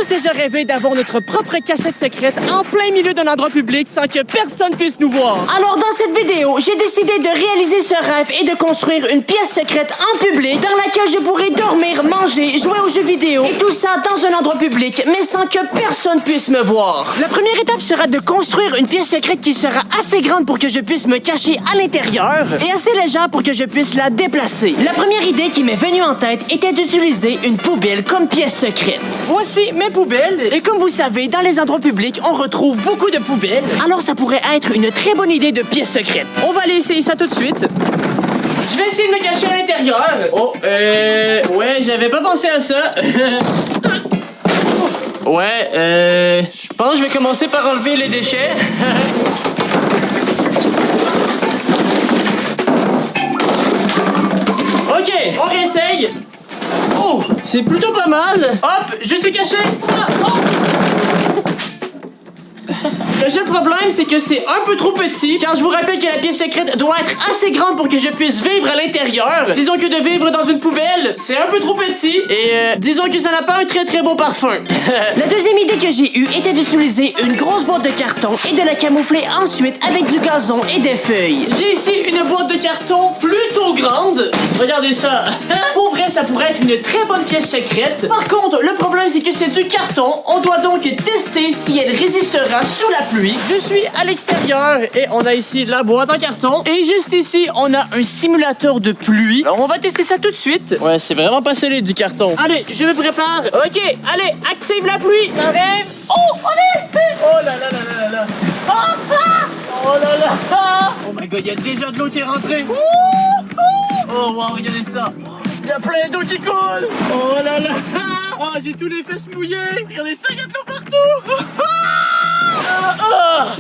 tous déjà rêvé d'avoir notre propre cachette secrète en plein milieu d'un endroit public sans que personne puisse nous voir? Alors dans cette vidéo, j'ai décidé de réaliser ce rêve et de construire une pièce secrète en public dans laquelle je pourrais dormir, manger, jouer aux jeux vidéo et tout ça dans un endroit public, mais sans que personne puisse me voir. La première étape sera de construire une pièce secrète qui sera assez grande pour que je puisse me cacher à l'intérieur et assez légère pour que je puisse la déplacer. La première idée qui m'est venue en tête était d'utiliser une poubelle comme pièce secrète. Voici mes poubelles et comme vous savez, dans les endroits publics, on retrouve beaucoup de poubelles. Alors ça pourrait être une très bonne idée de pièce secrète. On va aller essayer ça tout de suite. Je vais essayer de me cacher à l'intérieur. Oh, ouais, j'avais pas pensé à ça. Ouais, je pense que je vais commencer par enlever les déchets. OK, on réessaye. Oh, c'est plutôt pas mal. Hop, je suis caché. Ah, oh. Le seul problème, c'est que c'est un peu trop petit, car je vous rappelle que la pièce secrète doit être assez grande pour que je puisse vivre à l'intérieur. Disons que de vivre dans une poubelle, c'est un peu trop petit, et disons que ça n'a pas un très très bon parfum. La deuxième idée que j'ai eue était d'utiliser une grosse boîte de carton et de la camoufler ensuite avec du gazon et des feuilles. J'ai ici une boîte de carton plutôt grande. Regardez ça. Pour vrai, ça pourrait être une très bonne pièce secrète. Par contre, le problème, c'est que c'est du carton. On doit donc tester si elle résistera sous la pluie. Je suis à l'extérieur et on a ici la boîte en carton. Et juste ici, on a un simulateur de pluie. Alors, on va tester ça tout de suite. Ouais, c'est vraiment pas solide du carton. Allez, je me prépare. OK, allez, active la pluie. Ça arrive. Oh, allez. Oh là là là là là. Ah, ah. Oh là là. Oh my god, il y a déjà de l'eau qui est rentrée. Oh wow, regardez ça. Il y a plein d'eau qui coule. Oh là là. Oh, j'ai tous les fesses mouillées. Regardez ça, il y a de l'eau partout.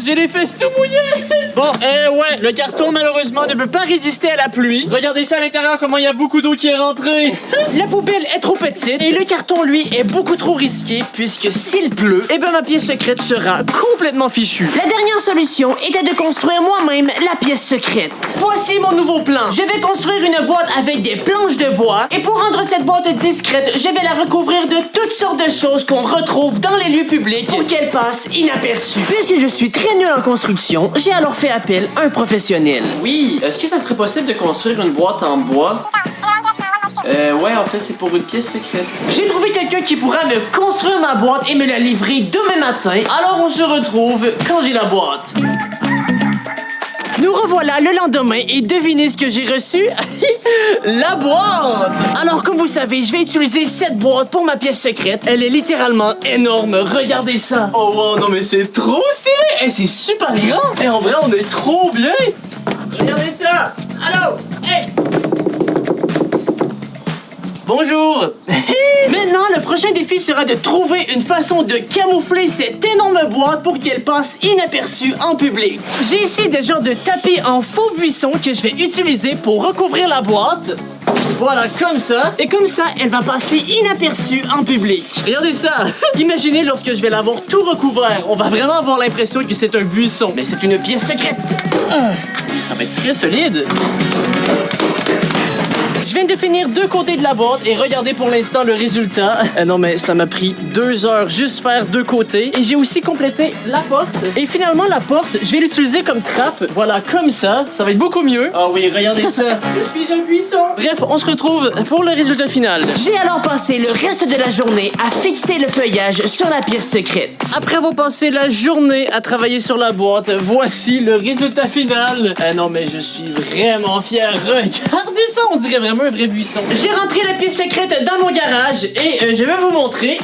J'ai les fesses tout mouillées. Bon, ouais, le carton malheureusement ne peut pas résister à la pluie. Regardez ça à l'intérieur, comment il y a beaucoup d'eau qui est rentrée. La poubelle est trop petite et le carton, lui, est beaucoup trop risqué puisque s'il pleut, eh ben ma pièce secrète sera complètement fichue. La dernière solution était de construire moi-même la pièce secrète. Voici mon nouveau plan. Je vais construire une boîte avec des planches de bois et pour rendre cette boîte discrète, je vais la recouvrir de toutes sortes de choses qu'on retrouve dans les lieux publics pour qu'elle passe inaperçue. Puisque je suis très nul en construction, j'ai alors fait appel à un professionnel. Oui, est-ce que ça serait possible de construire une boîte en bois? Ouais, en fait, c'est pour une pièce secrète. J'ai trouvé quelqu'un qui pourra me construire ma boîte et me la livrer demain matin. Alors, on se retrouve quand j'ai la boîte. Nous revoilà le lendemain et devinez ce que j'ai reçu? La boîte! Alors, comme vous savez, je vais utiliser cette boîte pour ma pièce secrète. Elle est littéralement énorme. Regardez ça. Oh wow, non mais c'est trop stylé! Hey, c'est super grand! Et en vrai, on est trop bien! Regardez ça! Allô? Hey! Bonjour! Maintenant, le prochain défi sera de trouver une façon de camoufler cette énorme boîte pour qu'elle passe inaperçue en public. J'ai ici des genres de tapis en faux buisson que je vais utiliser pour recouvrir la boîte. Voilà, comme ça. Et comme ça, elle va passer inaperçue en public. Regardez ça. Imaginez lorsque je vais l'avoir tout recouvert. On va vraiment avoir l'impression que c'est un buisson. Mais c'est une pièce secrète. Ça va être très solide. Je viens de finir deux côtés de la boîte et regardez pour l'instant le résultat. Non mais ça m'a pris 2 heures juste faire deux côtés. Et j'ai aussi complété la porte. Et finalement la porte, je vais l'utiliser comme trappe. Voilà, comme ça. Ça va être beaucoup mieux. Ah oui, regardez ça. Je suis un buisson. Bref, on se retrouve pour le résultat final. J'ai alors passé le reste de la journée à fixer le feuillage sur la pièce secrète. Après avoir passé la journée à travailler sur la boîte, voici le résultat final. Non mais je suis vraiment fier. Regardez ça, on dirait vraiment un vrai buisson. J'ai rentré la pièce secrète dans mon garage et je vais vous montrer.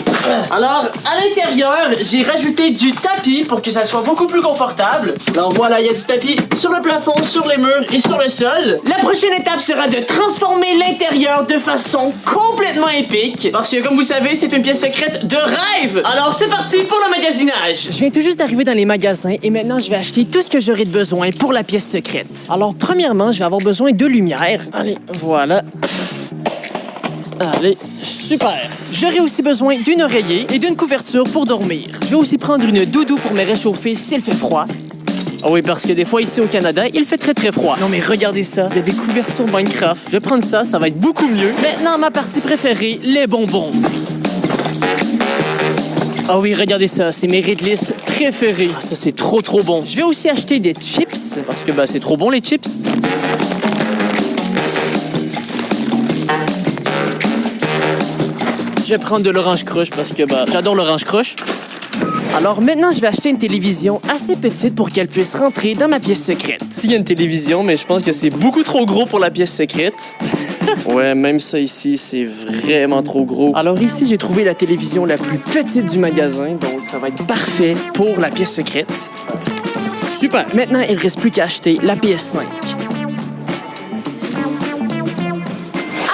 Alors, à l'intérieur, j'ai rajouté du tapis pour que ça soit beaucoup plus confortable. Alors voilà, il y a du tapis sur le plafond, sur les murs et sur le sol. La prochaine étape sera de transformer l'intérieur de façon complètement épique. Parce que, comme vous savez, c'est une pièce secrète de rêve. Alors, c'est parti pour le magasinage. Je viens tout juste d'arriver dans les magasins et maintenant, je vais acheter tout ce que j'aurai de besoin pour la pièce secrète. Alors, premièrement, je vais avoir besoin de lumière. Allez, voilà. Allez, super! J'aurai aussi besoin d'une oreiller et d'une couverture pour dormir. Je vais aussi prendre une doudou pour me réchauffer s'il fait froid. Ah oui, parce que des fois, ici au Canada, il fait très très froid. Non mais regardez ça, il y a des couvertures Minecraft. Je vais prendre ça, ça va être beaucoup mieux. Maintenant, ma partie préférée, les bonbons. Ah oui, regardez ça, c'est mes Ridlis préférés. Ah, ça, c'est trop bon. Je vais aussi acheter des chips, parce que c'est trop bon, les chips. Je vais prendre de l'orange crush, parce que j'adore l'orange crush. Alors maintenant, je vais acheter une télévision assez petite pour qu'elle puisse rentrer dans ma pièce secrète. Il y a une télévision, mais je pense que c'est beaucoup trop gros pour la pièce secrète. Ouais, même ça ici, c'est vraiment trop gros. Alors ici, j'ai trouvé la télévision la plus petite du magasin, donc ça va être parfait pour la pièce secrète. Super! Maintenant, il ne reste plus qu'à acheter la PS5.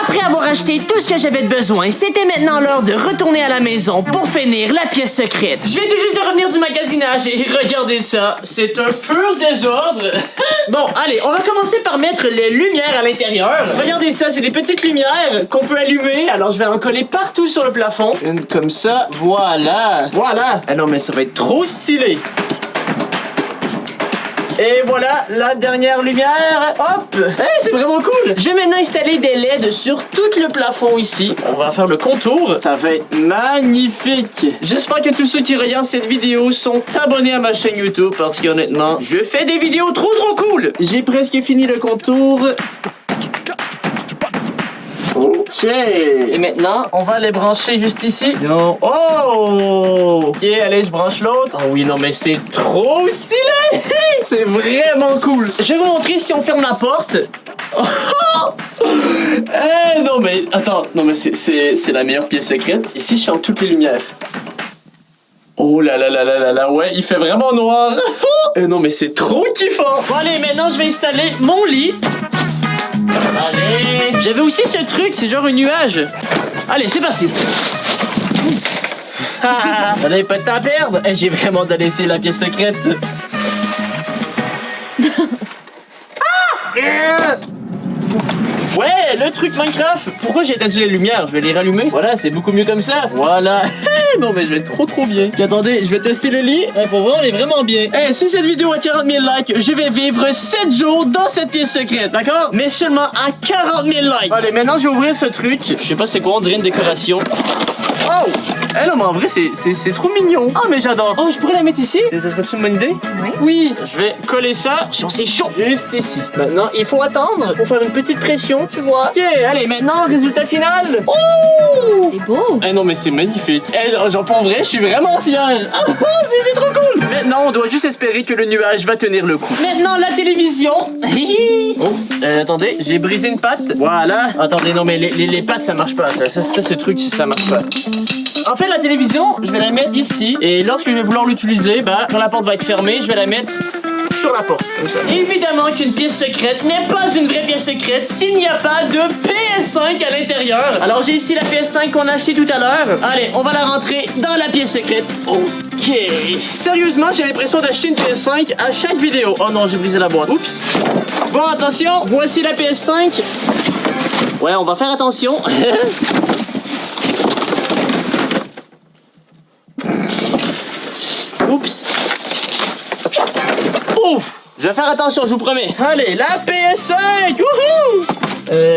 Après avoir acheté tout ce que j'avais de besoin, c'était maintenant l'heure de retourner à la maison pour finir la pièce secrète. Je viens tout juste de revenir du magasinage et regardez ça, c'est un pur désordre. Bon, allez, on va commencer par mettre les lumières à l'intérieur. Regardez ça, c'est des petites lumières qu'on peut allumer. Alors je vais en coller partout sur le plafond. Une comme ça, voilà. Voilà. Ah non, mais ça va être trop stylé. Et voilà la dernière lumière. Hop! Hey, c'est vraiment cool! Je vais maintenant installer des LED sur tout le plafond ici. On va faire le contour. Ça va être magnifique. J'espère que tous ceux qui regardent cette vidéo sont abonnés à ma chaîne YouTube parce qu'honnêtement, je fais des vidéos trop cool! J'ai presque fini le contour. Ok. Et maintenant, on va les brancher juste ici. Non. Oh! Ok, allez, je branche l'autre. Oh oui, non, mais c'est trop stylé! C'est vraiment cool. Je vais vous montrer si on ferme la porte. Oh! Non, mais attends. Non, mais c'est la meilleure pièce secrète. Ici, je ferme toutes les lumières. Oh là là là là là là, ouais, il fait vraiment noir. Non, mais c'est trop kiffant. Bon, allez, maintenant, je vais installer mon lit. Allez. J'avais aussi ce truc, c'est genre un nuage. Allez, c'est parti. On n'avait pas de temps à perdre. J'ai vraiment de laisser la pièce secrète. Ouais, le truc Minecraft. Pourquoi j'ai éteint les lumières? Je vais les rallumer. Voilà, c'est beaucoup mieux comme ça. Voilà. Non, mais je vais être trop bien. Puis attendez, je vais tester le lit. Pour voir, on est vraiment bien. Si cette vidéo a 40 000 likes, je vais vivre 7 jours dans cette pièce secrète, d'accord? Mais seulement à 40 000 likes. Allez, maintenant, je vais ouvrir ce truc. Je sais pas c'est quoi, on dirait une décoration. Oh! Non, mais en vrai, c'est trop mignon. Oh, mais j'adore. Oh, je pourrais la mettre ici? Ça serait-tu une bonne idée? Oui. Oui. Je vais coller ça sur ces chaud. Juste ici. Maintenant, il faut attendre pour faire une petite pression, tu vois. Ok, allez, maintenant, résultat final. Oh! C'est beau. Non, mais c'est magnifique. Genre, pour vrai, je suis vraiment fier. C'est trop cool. Maintenant, on doit juste espérer que le nuage va tenir le coup. Maintenant, la télévision. Oh, attendez, j'ai brisé une patte. Voilà. Attendez, non, mais les pattes, ça marche pas. Ça, ce truc, ça marche pas. En fait, la télévision, je vais la mettre ici. Et lorsque je vais vouloir l'utiliser, quand la porte va être fermée, je vais la mettre sur la porte, comme ça. Évidemment qu'une pièce secrète n'est pas une vraie pièce secrète s'il n'y a pas de PS5 à l'intérieur. Alors, j'ai ici la PS5 qu'on a achetée tout à l'heure. Allez, on va la rentrer dans la pièce secrète. Ok. Sérieusement, j'ai l'impression d'acheter une PS5 à chaque vidéo. Oh non, j'ai brisé la boîte. Oups. Bon, attention, voici la PS5. Ouais, on va faire attention. Oups. Ouf. Je vais faire attention, je vous promets. Allez, la PS5. Wouhou.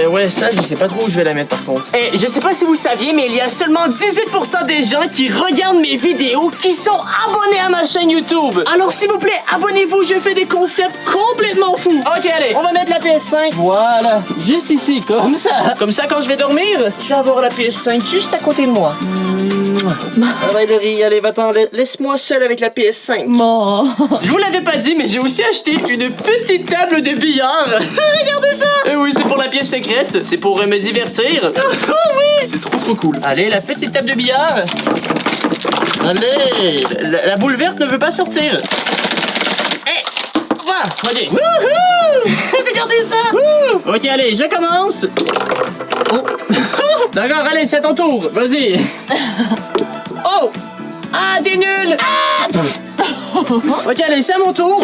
Ouais, ça, je sais pas trop où je vais la mettre par contre. Je sais pas si vous saviez, mais il y a seulement 18% des gens qui regardent mes vidéos qui sont abonnés à ma chaîne YouTube. Alors, s'il vous plaît, abonnez-vous, je fais des concepts complètement fous. Ok, allez, on va mettre la PS5. Voilà, juste ici, comme ça. Comme ça, quand je vais dormir, je vais avoir la PS5 juste à côté de moi. Allez, va-t'en, laisse-moi seul avec la PS5. Bon. Je vous l'avais pas dit, mais j'ai aussi acheté une petite table de billard. Regardez ça. Et oui, c'est pour la pièce secrète. C'est pour me divertir. Oh oui, c'est trop cool. Allez, la petite table de billard. Allez, la boule verte ne veut pas sortir. Voilà, ok. Wouhou. Regardez ça. Wouh. Ok, allez, je commence. Oh. D'accord, allez, c'est à ton tour. Vas-y. Oh. Ah, t'es nul. Ah. Ok, allez, c'est à mon tour.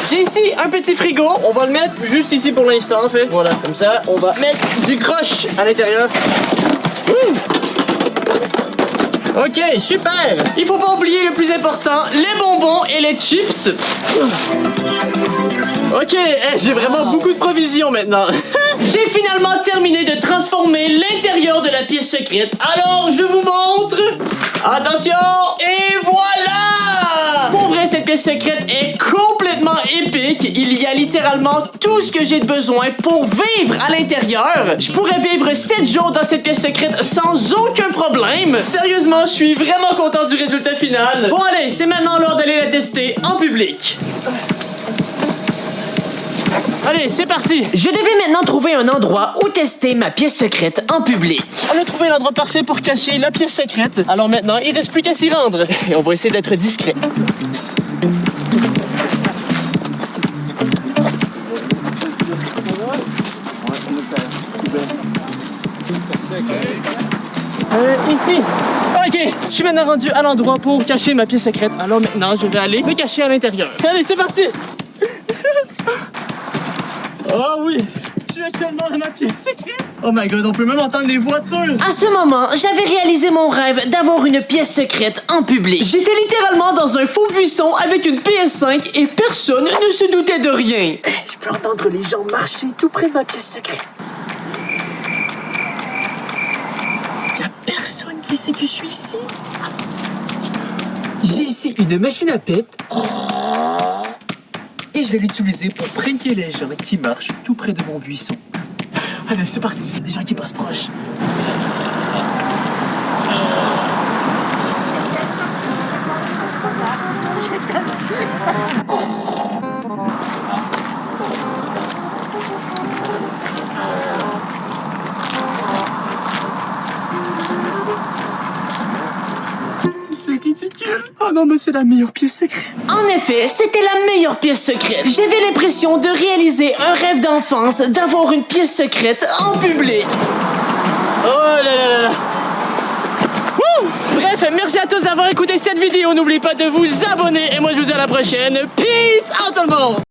J'ai ici un petit frigo. On va le mettre juste ici pour l'instant, en fait. Voilà, comme ça, on va mettre du croche à l'intérieur. Ok, super. Il faut pas oublier le plus important, les bonbons et les chips. Ok, j'ai vraiment beaucoup de provisions maintenant. J'ai finalement terminé de transformer l'intérieur de la pièce secrète. Alors, je vous montre. Attention, et voilà! Pour vrai, cette pièce secrète est complètement épique. Il y a littéralement tout ce que j'ai de besoin pour vivre à l'intérieur. Je pourrais vivre 7 jours dans cette pièce secrète sans aucun problème. Sérieusement, je suis vraiment content du résultat final. Bon, allez, c'est maintenant l'heure d'aller la tester en public. Allez, c'est parti! Je devais maintenant trouver un endroit où tester ma pièce secrète en public. On a trouvé l'endroit parfait pour cacher la pièce secrète. Alors maintenant, il reste plus qu'à s'y rendre. Et on va essayer d'être discret. Ici. Ok, je suis maintenant rendu à l'endroit pour cacher ma pièce secrète. Alors maintenant, je vais aller me cacher à l'intérieur. Allez, c'est parti! Oh oui! Je suis actuellement dans ma pièce secrète! Oh my god, on peut même entendre les voitures! À ce moment, j'avais réalisé mon rêve d'avoir une pièce secrète en public. J'étais littéralement dans un faux buisson avec une PS5 et personne ne se doutait de rien. Je peux entendre les gens marcher tout près de ma pièce secrète. Y a personne qui sait que je suis ici. J'ai ici une machine à pète. Et je vais l'utiliser pour pranker les gens qui marchent tout près de mon buisson. Allez, c'est parti. Il y a des gens qui passent proche. C'est ridicule. Oh non, mais c'est la meilleure pièce secrète. En effet, c'était la meilleure pièce secrète. J'avais l'impression de réaliser un rêve d'enfance, d'avoir une pièce secrète en public. Oh là là là là. Wouh! Bref, merci à tous d'avoir écouté cette vidéo. N'oubliez pas de vous abonner et moi je vous dis à la prochaine. Peace out tout le monde!